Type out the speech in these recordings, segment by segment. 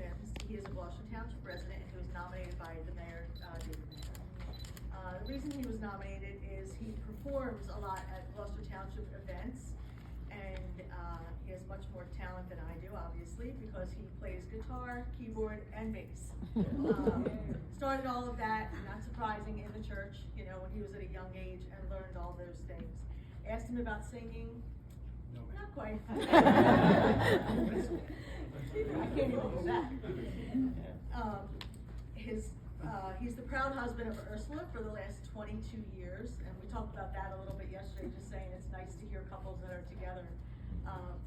Mims. He is a Gloucester Township resident and he was nominated by the mayor, David Mayer. The reason he was nominated is he performs a lot at Gloucester Township events, and he has much more talent than I do, obviously, because he plays guitar, keyboard, and bass. Started all of that, not surprising, in the church, you know, when he was at a young age, and learned all those things. Asked him about singing, No, not quite. I can't even do that. He's the proud husband of Ursula for the last 22 years, and we talked about that a little bit yesterday, just saying it's nice to hear couples that are together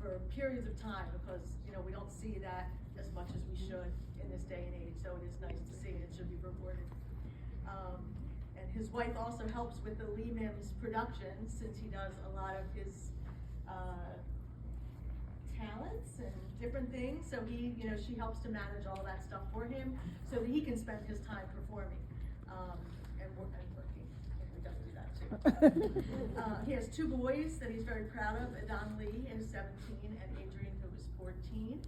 for periods of time, because, you know, we don't see that as much as we should in this day and age, so it is nice to see, and it should be reported. And his wife also helps with the Lee Mims production, since he does a lot of his talents and different things, so she helps to manage all that stuff for him so that he can spend his time performing and working. We definitely do that too. He has two boys that he's very proud of, Adon Lee, who's 17, and Adrian, who is 14.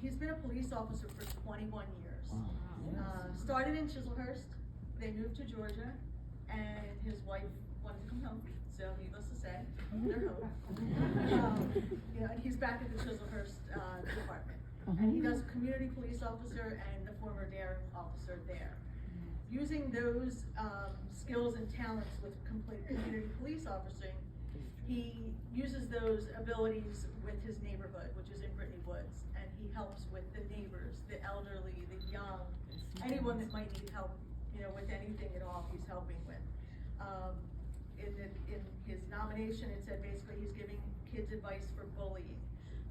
He's been a police officer for 21 years. Started in Chislehurst, they moved to Georgia, and his wife wanted to come home. So needless to say, they're home. And he's back at the Chislehurst department. And he does community police officer and the former DARE officer there. Using those skills and talents with community police officering, he uses those abilities with his neighborhood, which is in Brittany Woods, and he helps with the neighbors, the elderly, the young, anyone that might need help, with anything at all, he's helping with. In his nomination, it said basically he's giving kids advice for bullying,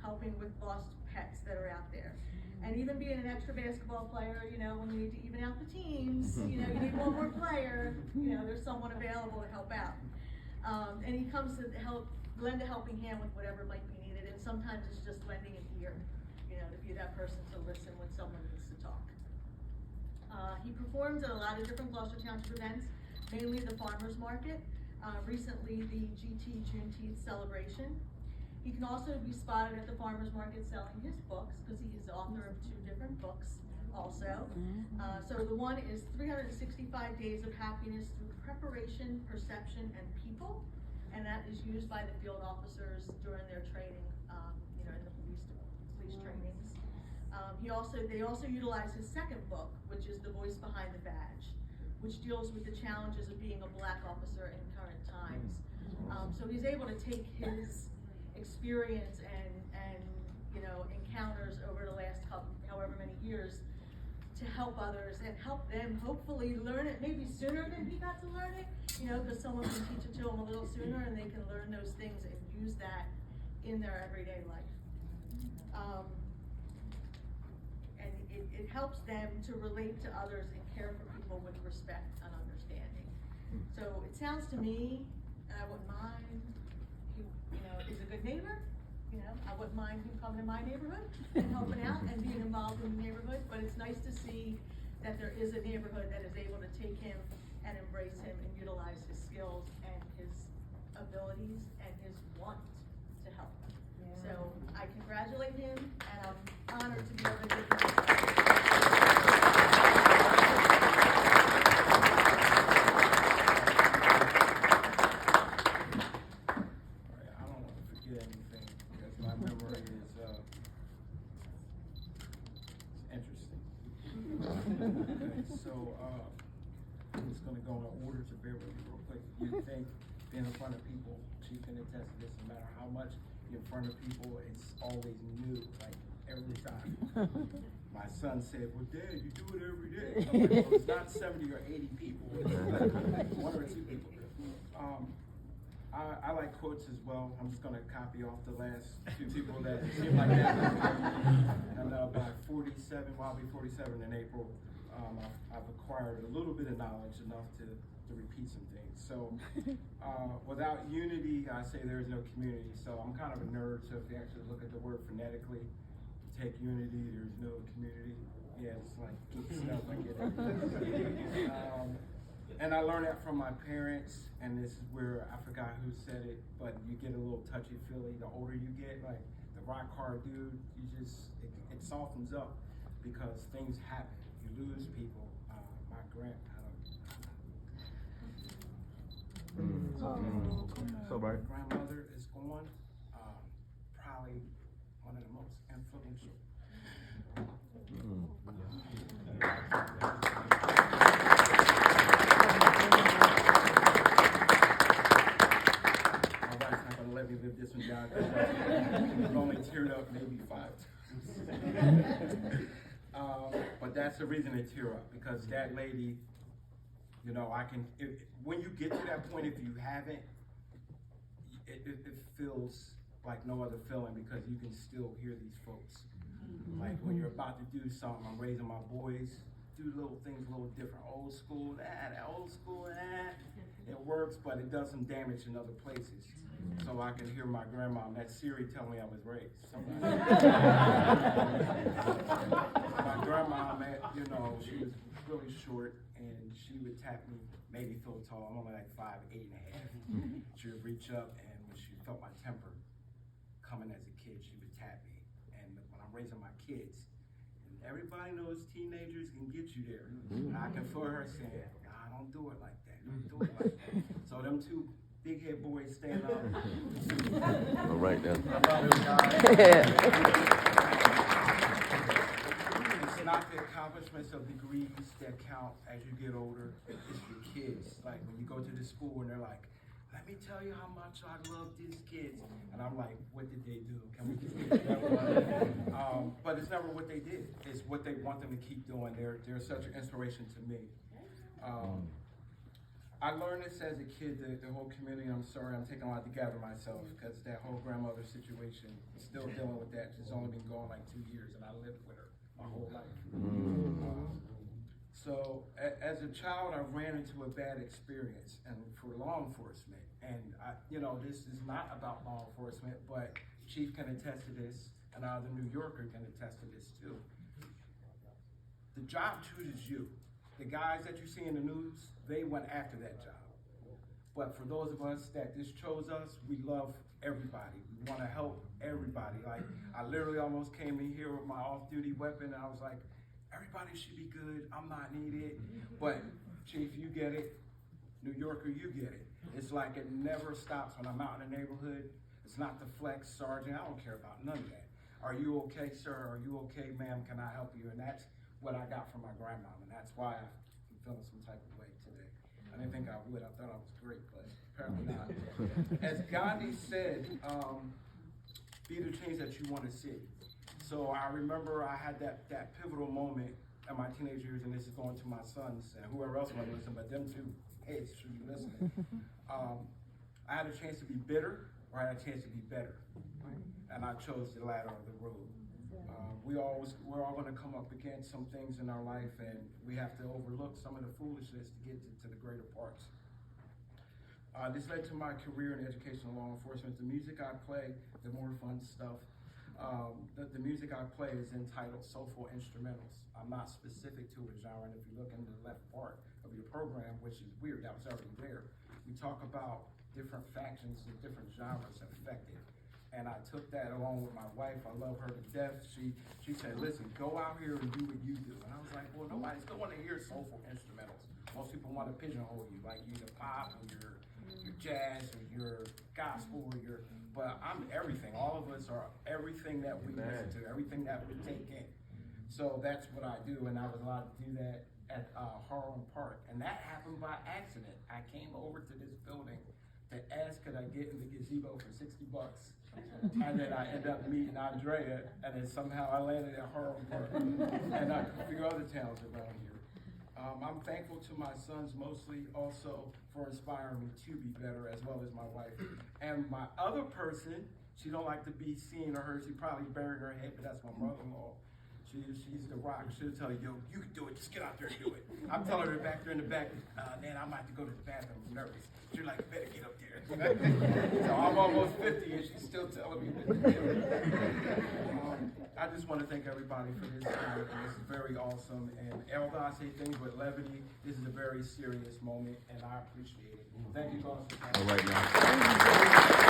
helping with lost pets that are out there. And even being an extra basketball player, when you need to even out the teams, you need one more player, there's someone available to help out. And he comes to lend a helping hand with whatever might be needed, and sometimes it's just lending an ear, to be that person to listen when someone needs to talk. He performs at a lot of different Gloucester Township events, mainly the farmers market. Recently, the GT Juneteenth celebration. He can also be spotted at the farmers market selling his books, because he is the author of 2 different books also. So the one is 365 Days of Happiness Through Preparation, Perception, and People, and that is used by the field officers during their training, in the police trainings. They also utilize his second book, which is The Voice Behind the Badge, which deals with the challenges of being a Black officer in current times. So he's able to take his experience and encounters over the last however many years to help others and help them hopefully learn it maybe sooner than he got to learn it, because someone can teach it to them a little sooner and they can learn those things and use that in their everyday life. And it helps them to relate to others and care for people with respect and understanding. So it sounds to me, I wouldn't mind, he's a good neighbor, I wouldn't mind him coming to my neighborhood and helping out and being involved in the neighborhood, but it's nice to see that there is a neighborhood that is able to take him and embrace him and utilize his skills and his abilities and his want to help. So I congratulate him, and I'm honored to be able to give him this So, I'm just gonna go in order to bear with you real quick. You think being in front of people, she can attest to this, no matter how much you're in front of people, it's always new, like every time. My son said, well, Dad, you do it every day. I'm like, well, it's not 70 or 80 people, it's like 1 or 2 people. I like quotes as well. I'm just gonna copy off the last 2 people that seem like that. And by 47, well, I'll be 47 in April, I've acquired a little bit of knowledge enough to repeat some things. So without unity, I say there is no community. So I'm kind of a nerd, so if you actually look at the word phonetically, take unity, there's no community. Yeah, it's like geek stuff, I get it. And I learned that from my parents, and this is where, I forgot who said it, but you get a little touchy-feely the older you get, like the rock hard dude, it softens up. because things happen. You lose people. My So right. grandmother is gone. Probably one of the most influential. My wife's not gonna let me live this one down. I've only teared up maybe 5 times. But that's the reason they tear up, because that lady, you know, when you get to that point, if you haven't, it feels like no other feeling, because you can still hear these folks. Like when you're about to do something, I'm raising my boys, do little things a little different. Old school, that old school, that. It works, but it does some damage in other places. So I can hear my grandma, that Siri, tell me I was raised. My grandma, you know, she was really short, and she would tap me, made me feel tall. I'm only like 5'8.5". She would reach up, and when she felt my temper coming as a kid, she would tap me. And when I'm raising my kids, and everybody knows teenagers can get you there. And I can feel her saying, "Nah, don't do it like that. Don't do it like that." So them two big head boys stand up. All right then. It's not the accomplishments of degrees that count as you get older. It's your kids. Like when you go to the school and they're like, "Let me tell you how much I love these kids," and I'm like, "What did they do? Can we just get that one?" But it's never what they did. It's what they want them to keep doing. They're such an inspiration to me. I learned this as a kid, the whole community. I'm sorry, I'm taking a lot to gather myself, because that whole grandmother situation, still dealing with that. She's only been gone like 2 years, and I lived with her my whole life. So as a child, I ran into a bad experience, and for law enforcement. And you know, this is not about law enforcement, but Chief can attest to this, and the New Yorker can attest to this too. The job chooses you. The guys that you see in the news, they went after that job. But for those of us that this chose us, we love everybody. We want to help everybody. Like, I literally almost came in here with my off-duty weapon, and I was like, everybody should be good. I'm not needed. But Chief, you get it. New Yorker, you get it. It's like it never stops when I'm out in the neighborhood. It's not the flex, sergeant. I don't care about none of that. Are you okay, sir? Are you okay, ma'am? Can I help you? And that's what I got from my grandma, and that's why I'm feeling some type of way today. I didn't think I would. I thought I was great, but apparently not. As Gandhi said, be the change that you want to see. So I remember I had that pivotal moment in my teenage years, and this is going to my sons and whoever else want to listen, but them two, hey, should be listening. I had a chance to be bitter, or I had a chance to be better. And I chose the latter of the road. We're all going to come up against some things in our life, and we have to overlook some of the foolishness to get to the greater parts. This led to my career in educational law enforcement. The music I play, the more fun stuff, the music I play is entitled Soulful Instrumentals. I'm not specific to a genre, and if you look in the left part of your program, which is weird, that was already there, we talk about different factions and different genres affected. And I took that along with my wife. I love her to death. She said, "Listen, go out here and do what you do." And I was like, "Well, nobody's going to want to hear soulful instrumentals. Most people want to pigeonhole you, like you're pop or you're jazz or you're gospel or but I'm everything. All of us are everything that we listen to, everything that we take in. So that's what I do, and I was allowed to do that at Harlem Park. And that happened by accident. I came over to this building to ask, could I get in the gazebo for $60? And then I ended up meeting Andrea, and then somehow I landed at Harlem Park and a few other towns around here. I'm thankful to my sons mostly also for inspiring me to be better, as well as my wife. And my other person, she don't like to be seen or heard. She probably buried her head, but that's my mother-in-law. She's the rock. She'll tell you, "Yo, you can do it. Just get out there and do it." I'm telling her back there in the back, "Man, I might have to go to the bathroom. I'm nervous." She's like, "Better get up there." So I'm almost 50, and she's still telling me what to do. I just want to thank everybody for this time. This is very awesome. And although I say things with levity, this is a very serious moment, and I appreciate it. Thank you, guys. All right now.